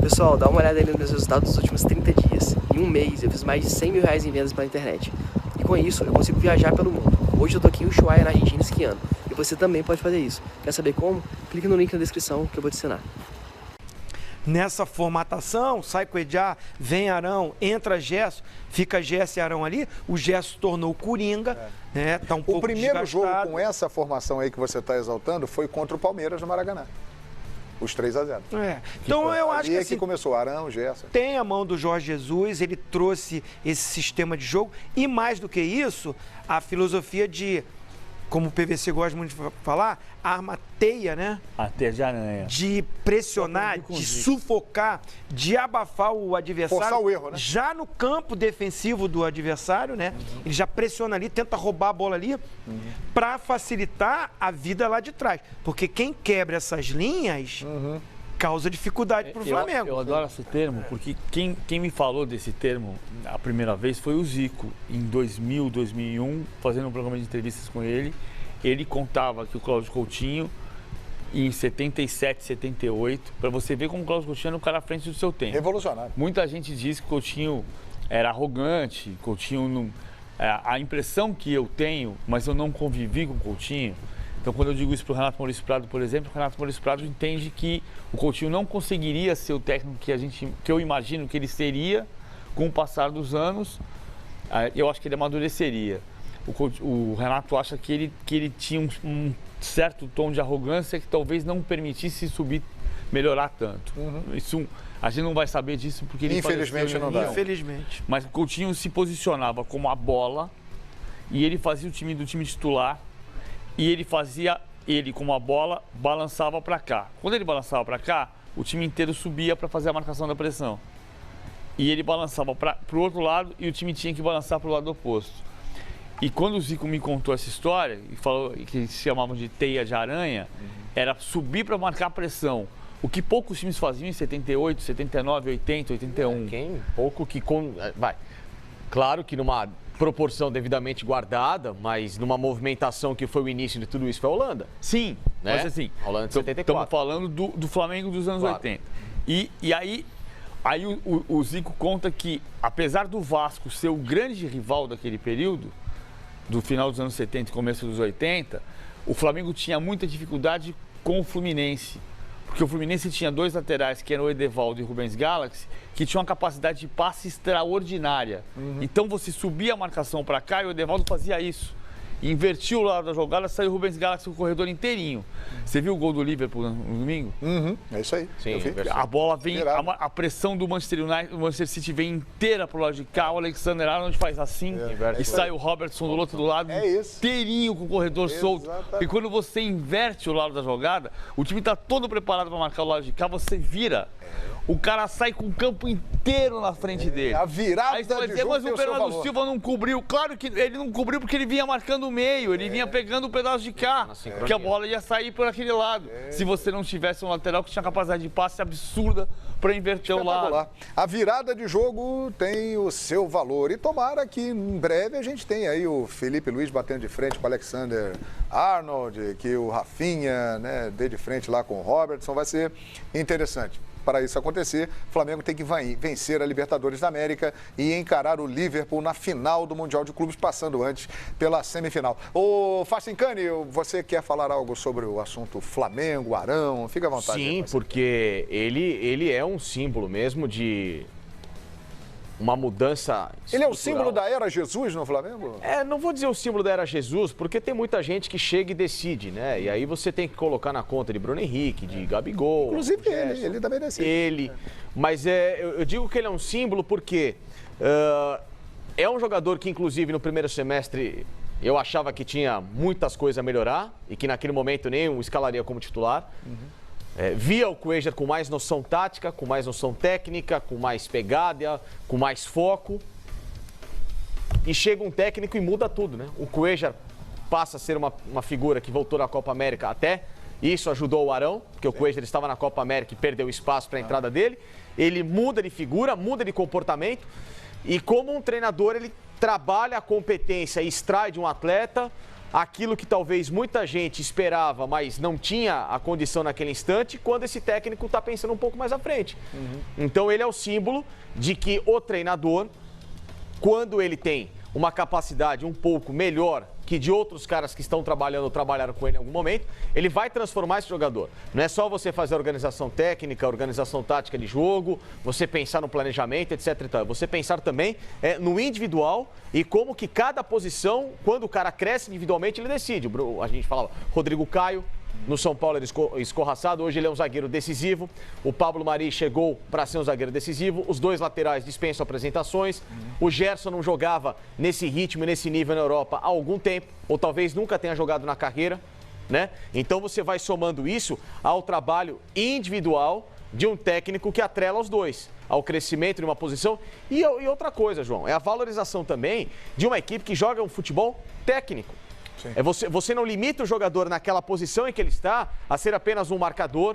Pessoal, dá uma olhada aí nos meus resultados dos últimos 30 dias. Em um mês eu fiz mais de 100 mil reais em vendas pela internet. E com isso eu consigo viajar pelo mundo. Hoje eu tô aqui em Ushuaia, na Argentina, esquiando. E você também pode fazer isso. Quer saber como? Clique no link na descrição que eu vou te ensinar. Nessa formatação, sai Cuéllar, vem Arão, entra Gerson, fica Gerson e Arão ali, o Gerson tornou Coringa, né? Tá um pouco O primeiro desgastado. jogo com essa formação aí que você está exaltando foi contra o Palmeiras no Maracanã. Os 3-0. Então eu acho que é assim, que começou Arão, Gerson. tem a mão do Jorge Jesus, ele trouxe esse sistema de jogo e mais do que isso, a filosofia de, como o PVC gosta muito de falar, arma teia, né? A teia de aranha. De pressionar, de sufocar, de abafar o adversário. Forçar o erro, né? Já no campo defensivo do adversário, né? Ele já pressiona ali, tenta roubar a bola ali, para facilitar a vida lá de trás. Porque quem quebra essas linhas causa dificuldade para o Flamengo. Eu adoro esse termo, porque quem me falou desse termo a primeira vez foi o Zico, em 2000, 2001, fazendo um programa de entrevistas com ele. Ele contava que o Cláudio Coutinho, em 77, 78, para você ver como o Cláudio Coutinho era um cara à frente do seu tempo. Revolucionário. Muita gente diz que o Coutinho era arrogante, Coutinho não... A impressão que eu tenho, mas eu não convivi com o Coutinho. Então, quando eu digo isso para o Renato Maurício Prado, por exemplo, o Renato Maurício Prado entende que o Coutinho não conseguiria ser o técnico que eu imagino que ele seria com o passar dos anos. Eu acho que ele amadureceria. O Renato acha que ele tinha um certo tom de arrogância que talvez não permitisse subir, melhorar tanto. Isso, a gente não vai saber disso porque ele infelizmente não dá. Infelizmente. Mas o Coutinho se posicionava como a bola e ele fazia o time do time titular e ele como a bola balançava para cá. Quando ele balançava para cá, o time inteiro subia para fazer a marcação da pressão. E ele balançava para o outro lado e o time tinha que balançar para o lado oposto. E quando o Zico me contou essa história, e falou que se chamavam de teia de aranha, era subir para marcar pressão. O que poucos times faziam em 78, 79, 80, 81. Pouco que... Vai. Claro que numa proporção devidamente guardada, mas numa movimentação que foi o início de tudo isso foi a Holanda. Sim, né? mas assim, a Holanda de 74. Estamos falando do Flamengo dos anos 80. E aí o Zico conta que, apesar do Vasco ser o grande rival daquele período, do final dos anos 70 e começo dos 80, o Flamengo tinha muita dificuldade com o Fluminense. Porque o Fluminense tinha dois laterais, que eram o Edevaldo e o Rubens Galaxy, que tinham uma capacidade de passe extraordinária. Então você subia a marcação para cá e o Edevaldo fazia isso. Invertiu o lado da jogada, saiu o Rubens Galaxy com o corredor inteirinho. Você viu o gol do Liverpool no domingo? É isso aí. Sim, a bola vem, a pressão do Manchester United, o Manchester City vem inteira pro lado de cá, o Alexander Arnold faz assim e sai o Robertson do outro lado inteirinho com o corredor solto. E quando você inverte o lado da jogada, o time tá todo preparado para marcar o lado de cá, você vira. O cara sai com o campo inteiro na frente dele. A virada aí você vai dizer, mas o Bernardo Silva não cobriu. Claro que ele não cobriu porque ele vinha marcando o meio, ele vinha pegando o pedaço de cá, porque a bola ia sair por aquele lado. Se você não tivesse um lateral que tinha capacidade de passe absurda para inverter o lado. A virada de jogo tem o seu valor e tomara que em breve a gente tenha aí o Felipe Luiz batendo de frente com o Alexander Arnold, que o Rafinha, né, dê de frente lá com o Robertson, vai ser interessante. Para isso acontecer, o Flamengo tem que vencer a Libertadores da América e encarar o Liverpool na final do Mundial de Clubes, passando antes pela semifinal. Ô, Facincani, você quer falar algo sobre o assunto Flamengo, Arão? Fica à vontade. Sim, porque ele é um símbolo mesmo de uma mudança estrutural. Ele é o símbolo da era Jesus no Flamengo? Não vou dizer o símbolo da era Jesus, porque tem muita gente que chega e decide, né? E aí você tem que colocar na conta de Bruno Henrique, de Gabigol. Inclusive ele também decide. Mas eu digo que ele é um símbolo porque é um jogador que, inclusive, no primeiro semestre eu achava que tinha muitas coisas a melhorar e que naquele momento nem o escalaria como titular. Via o Cuéllar com mais noção tática, com mais noção técnica, com mais pegada, com mais foco. E chega um técnico e muda tudo, né? O Cuéllar passa a ser uma figura que voltou na Copa América até. Isso ajudou o Arão, porque o Cuéllar estava na Copa América e perdeu espaço para a entrada dele. Ele muda de figura, muda de comportamento. E como um treinador, ele trabalha a competência e extrai de um atleta aquilo que talvez muita gente esperava, mas não tinha a condição naquele instante, quando esse técnico está pensando um pouco mais à frente. Então ele é o símbolo de que o treinador, quando ele tem uma capacidade um pouco melhor que de outros caras que estão trabalhando ou trabalharam com ele em algum momento, ele vai transformar esse jogador. Não é só você fazer a organização técnica, a organização tática de jogo, você pensar no planejamento, etc. Você pensar também no individual e como que cada posição, quando o cara cresce individualmente, ele decide. A gente falava, Rodrigo Caio, no São Paulo ele escorraçado, hoje ele é um zagueiro decisivo. O Pablo Mari chegou para ser um zagueiro decisivo. Os dois laterais dispensam apresentações. O Gerson não jogava nesse ritmo e nesse nível na Europa há algum tempo, ou talvez nunca tenha jogado na carreira, né? Então você vai somando isso ao trabalho individual de um técnico que atrela os dois, ao crescimento de uma posição. E outra coisa, João, é a valorização também de uma equipe que joga um futebol técnico. Você não limita o jogador naquela posição em que ele está a ser apenas um marcador,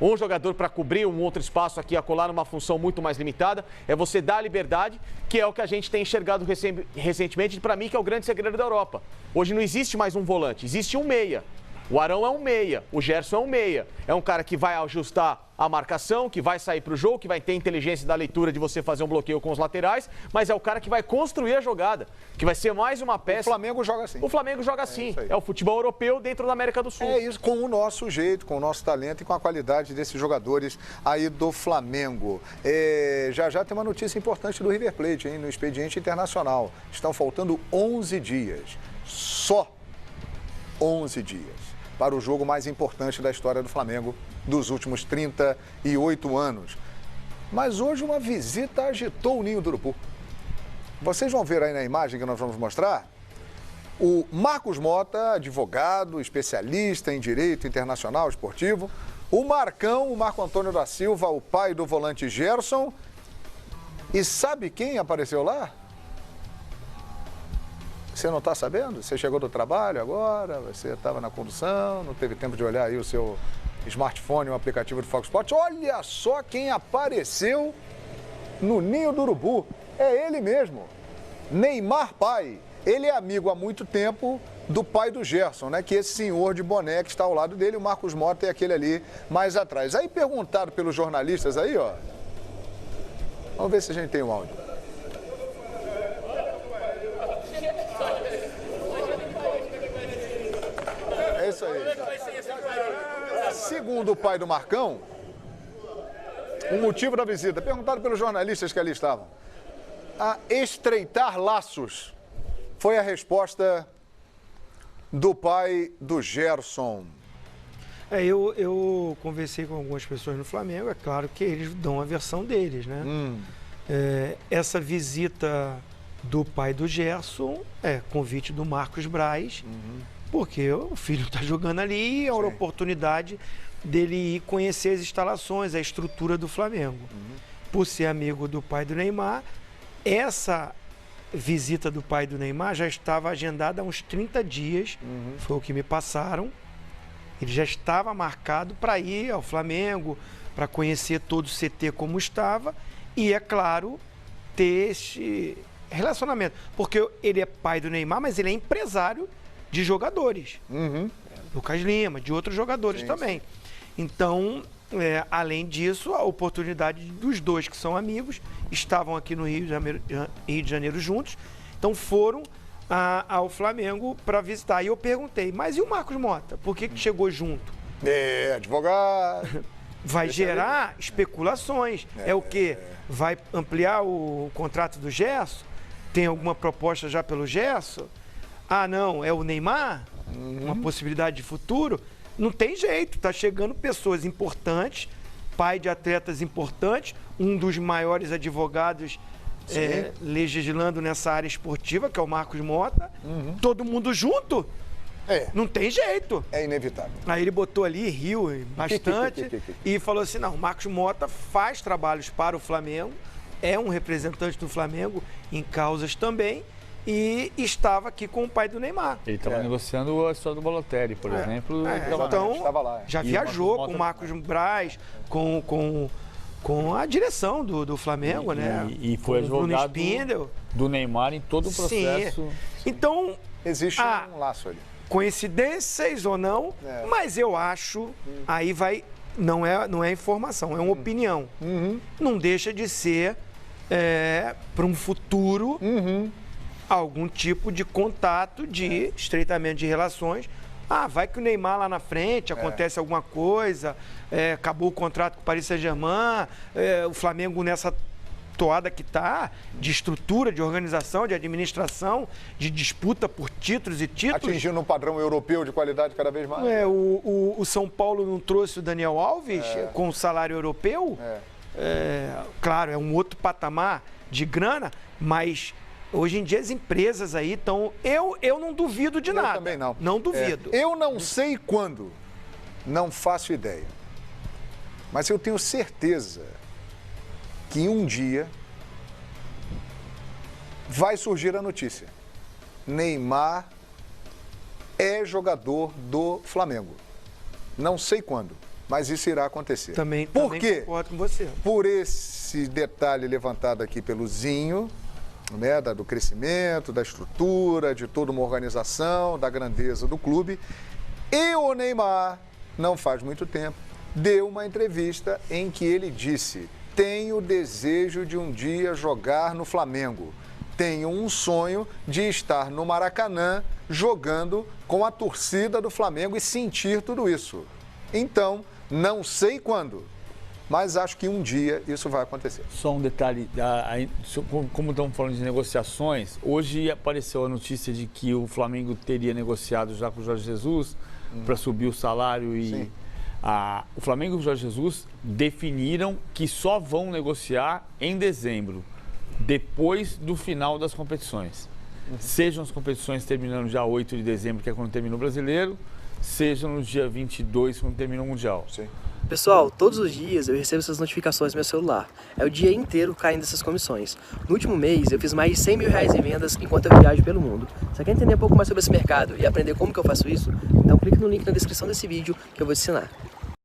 um jogador para cobrir um outro espaço aqui, a colar numa função muito mais limitada. É você dar a liberdade, que é o que a gente tem enxergado recentemente, para mim, que é o grande segredo da Europa. Hoje não existe mais um volante, existe um meia. O Arão é um meia, o Gerson é um meia. É um cara que vai ajustar a marcação, que vai sair para o jogo, que vai ter inteligência da leitura de você fazer um bloqueio com os laterais, mas é o cara que vai construir a jogada, que vai ser mais uma peça. O Flamengo joga assim. O Flamengo joga assim. É o futebol europeu dentro da América do Sul. É isso, com o nosso jeito, com o nosso talento e com a qualidade desses jogadores aí do Flamengo. Já tem uma notícia importante do River Plate, hein, no expediente internacional. Estão faltando 11 dias. Só 11 dias para o jogo mais importante da história do Flamengo dos últimos 38 anos. Mas hoje uma visita agitou o Ninho do Urubu. Vocês vão ver aí na imagem que nós vamos mostrar o Marcos Mota, advogado, especialista em direito internacional esportivo, o Marcão, o Marco Antônio da Silva, o pai do volante Gerson. E sabe quem apareceu lá? Você não está sabendo? Você chegou do trabalho agora, você estava na condução, não teve tempo de olhar aí o seu smartphone, o aplicativo do Fox Sports. Olha só quem apareceu no Ninho do Urubu. É ele mesmo, Neymar pai. Ele é amigo há muito tempo do pai do Gerson, né? Que esse senhor de boné que está ao lado dele, o Marcos Mota, é aquele ali mais atrás. Aí perguntaram pelos jornalistas aí, ó. Vamos ver se a gente tem o áudio. É isso aí. Segundo o pai do Marcão, o motivo da visita, perguntado pelos jornalistas que ali estavam, a estreitar laços, foi a resposta do pai do Gerson. Eu conversei com algumas pessoas no Flamengo, é claro que eles dão a versão deles, né? Essa visita do pai do Gerson é convite do Marcos Braz, porque o filho está jogando ali e é uma oportunidade dele ir conhecer as instalações, a estrutura do Flamengo. Por ser amigo do pai do Neymar, essa visita do pai do Neymar já estava agendada há uns 30 dias, foi o que me passaram. Ele já estava marcado para ir ao Flamengo, para conhecer todo o CT como estava e, é claro, ter esse relacionamento. Porque ele é pai do Neymar, mas ele é empresário de jogadores. Lucas Lima, de outros jogadores também. Então, além disso, a oportunidade dos dois que são amigos, estavam aqui no Rio de Janeiro juntos, então foram ao Flamengo para visitar. E eu perguntei, mas e o Marcos Mota? Por que chegou junto? Advogado. Vai gerar especulações. É o quê? Vai ampliar o contrato do Gerson? Tem alguma proposta já pelo Gerson? Ah, não, é o Neymar? Uma possibilidade de futuro? Não tem jeito, tá chegando pessoas importantes, pai de atletas importantes, um dos maiores advogados legislando nessa área esportiva, que é o Marcos Mota, todo mundo junto, não tem jeito. É inevitável. Aí ele botou ali, riu bastante e falou assim, não, o Marcos Mota faz trabalhos para o Flamengo, é um representante do Flamengo em causas também, e estava aqui com o pai do Neymar. Ele estava negociando a história do Balotelli, por exemplo. Então, estava lá. já viajou com o Marcos Braz, com a direção do Flamengo, né? E foi advogado do Neymar em todo o processo. Sim. Então... Existe um laço ali. coincidências ou não, mas eu acho, aí vai, não é informação, é uma opinião. Não deixa de ser, para um futuro, algum tipo de contato, de estreitamento de relações. Vai que o Neymar lá na frente, acontece alguma coisa, acabou o contrato com o Paris Saint-Germain, o Flamengo nessa toada que está, de estrutura, de organização, de administração, de disputa por títulos e títulos. Atingindo um padrão europeu de qualidade cada vez mais. O São Paulo não trouxe o Daniel Alves com salário europeu? Claro, é um outro patamar de grana, mas hoje em dia as empresas aí estão... Eu não duvido de nada. Eu também não. Não duvido. Eu não sei quando, não faço ideia. Mas eu tenho certeza que um dia vai surgir a notícia. Neymar é jogador do Flamengo. Não sei quando, mas isso irá acontecer. Também concordo com você. Por esse detalhe levantado aqui pelo Zinho, né, do crescimento, da estrutura, de toda uma organização, da grandeza do clube. E o Neymar, não faz muito tempo, deu uma entrevista em que ele disse: tenho desejo de um dia jogar no Flamengo. Tenho um sonho de estar no Maracanã jogando com a torcida do Flamengo e sentir tudo isso. Então, não sei quando, mas acho que um dia isso vai acontecer. Só um detalhe, como estamos falando de negociações, hoje apareceu a notícia de que o Flamengo teria negociado já com o Jorge Jesus para subir o salário e... Sim. O Flamengo e o Jorge Jesus definiram que só vão negociar em dezembro, depois do final das competições. Sejam as competições terminando dia 8 de dezembro, que é quando termina o Brasileiro, sejam no dia 22, quando termina o Mundial. Sim. Pessoal, todos os dias eu recebo essas notificações no meu celular. É o dia inteiro caindo dessas comissões. No último mês eu fiz mais de 100 mil reais em vendas enquanto eu viajo pelo mundo. Você quer entender um pouco mais sobre esse mercado e aprender como que eu faço isso? Então clique no link na descrição desse vídeo que eu vou te ensinar.